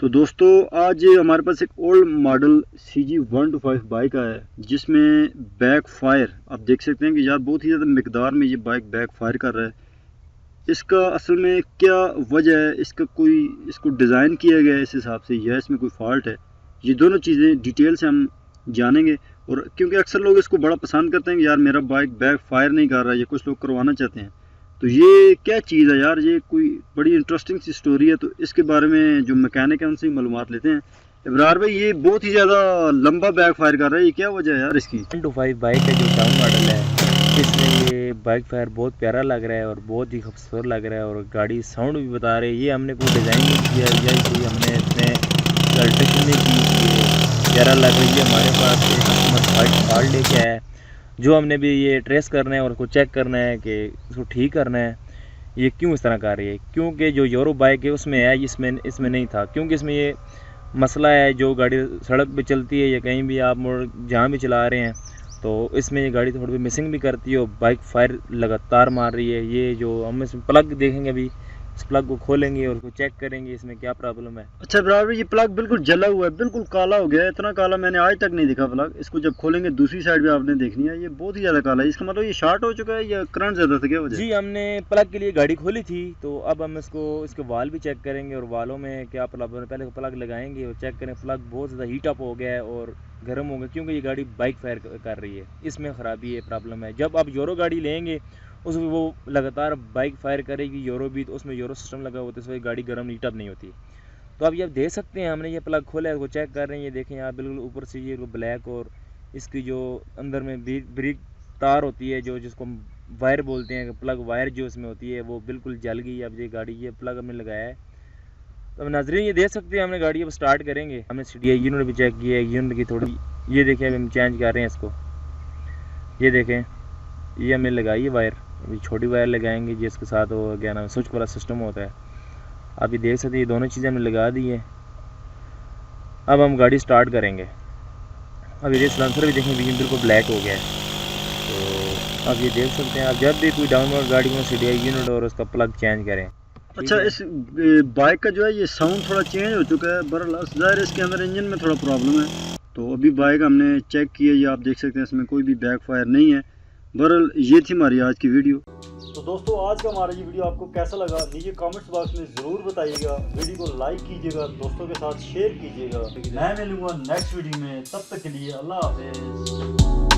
तो दोस्तों आज हमारे पास एक ओल्ड मॉडल CG125 बाइक आया है जिसमें बैक फायर आप देख सकते हैं कि यार बहुत ही ज़्यादा मिकदार में ये बाइक बैक फायर कर रहा है। इसका असल में क्या वजह है, इसको डिज़ाइन किया गया है इस हिसाब से या इसमें कोई फॉल्ट है, ये दोनों चीज़ें डिटेल से हम जानेंगे। और क्योंकि अक्सर लोग इसको बड़ा पसंद करते हैं कि यार मेरा बाइक बैक फायर नहीं कर रहा है, या कुछ लोग करवाना चाहते हैं, तो ये क्या चीज़ है यार, ये कोई बड़ी इंटरेस्टिंग सी स्टोरी है। तो इसके बारे में जो मैकेनिक है उनसे मालूमात लेते हैं। इब्रार भाई, ये बहुत ही ज़्यादा लंबा बैक फायर कर रहा है, ये क्या वजह है यार इसकी? 125 बाइक है जो टाउन मॉडल है, इसमें ये बाइक फायर बहुत प्यारा लग रहा है और बहुत ही खूबसूरत लग रहा है और गाड़ी साउंड भी बता रही है। ये हमने कोई डिज़ाइन नहीं किया या कोई हमने इसमें अल्ट्रेशन नहीं की, ये प्यारा लग रही है। हमारे पास एक कस्टमर फॉल्ट लेके आया है जो हमने भी ये ट्रेस करना है और उसको चेक करना है कि इसको ठीक करना है ये क्यों इस तरह कर रही है। क्योंकि जो यूरो बाइक है उसमें है, इसमें नहीं था। क्योंकि इसमें ये मसला है, जो गाड़ी सड़क पे चलती है या कहीं भी आप मोड़ जहाँ भी चला रहे हैं तो इसमें ये गाड़ी थोड़ी भी मिसिंग भी करती है और बाइक फायर लगातार मार रही है। ये जो हम इसमें प्लग देखेंगे, अभी इस प्लग को खोलेंगे और उसको चेक करेंगे इसमें क्या प्रॉब्लम है। अच्छा इब्रार भाई, ये प्लग बिल्कुल जला हुआ है, बिल्कुल काला हो गया है। इतना काला मैंने आज तक नहीं देखा प्लग। इसको जब खोलेंगे दूसरी साइड भी आपने देखनी है, ये बहुत ही ज़्यादा काला है। इसका मतलब ये शॉर्ट हो चुका है या करंट ज़्यादा था, क्या वजह? जी, हमने प्लग के लिए गाड़ी खोली थी तो अब हम इसके वाल भी चेक करेंगे और वालों में क्या प्रॉब्लम है। पहले प्लग लगाएंगे और चेक करें। प्लग बहुत ज़्यादा हीट अप हो गया है और गर्म हो गया क्योंकि ये गाड़ी बाइक फायर कर रही है, इसमें ख़राबी है, प्रॉब्लम है। जब आप यूरो गाड़ी लेंगे उसमें वो लगातार बाइक फायर करेगी यूरो भी, तो उसमें यूरो सिस्टम लगा होता है, इस वजह गाड़ी गर्म हीट अप नहीं होती। तो अब ये आप देख सकते हैं, हमने ये प्लग खोला है, वो चेक कर रहे हैं। ये देखें यहाँ बिल्कुल ऊपर से ये ब्लैक और इसकी जो अंदर में ब्रिक तार होती है जो जिसको हम वायर बोलते हैं, प्लग वायर जो इसमें होती है वो बिल्कुल जल गई। अब ये गाड़ी ये प्लग हमने लगाया है तो अब नाज़रीन ये देख सकते हैं। हमने गाड़ी अब स्टार्ट करेंगे। हमने CDI यूनिट भी चेक किया है, यूनिट की थोड़ी ये देखें, अभी हम चेंज कर रहे हैं इसको। ये देखें, ये हमने लगाई है वायर, अभी छोटी वायर लगाएंगे जिसके साथ वो क्या नाम स्विच वाला सिस्टम होता है। आप ये देख सकते हैं, ये दोनों चीज़ें हमने लगा दी है। अब हम गाड़ी स्टार्ट करेंगे। अब ये सलेंसर भी देखें, बिल्कुल ब्लैक हो गया है। तो अब ये देख सकते हैं, आप जब भी कोई डाउनलोड गाड़ी में CDI यूनिट और उसका प्लग चेंज करें। अच्छा, इस बाइक का जो है ये साउंड थोड़ा चेंज हो चुका है। बहरहाल ज़ाहिर इसके अंदर इंजन में थोड़ा प्रॉब्लम है। तो अभी बाइक हमने चेक की है, ये आप देख सकते हैं, इसमें कोई भी बैक फायर नहीं है। बहरहाल ये थी हमारी आज की वीडियो। तो दोस्तों आज का हमारा ये वीडियो आपको कैसा लगा नीचे कमेंट्स बॉक्स में ज़रूर बताइएगा। वीडियो को लाइक कीजिएगा, दोस्तों के साथ शेयर कीजिएगा। मैं मिलूंगा नेक्स्ट वीडियो में, तब तक के लिए अल्लाह हाफिज़।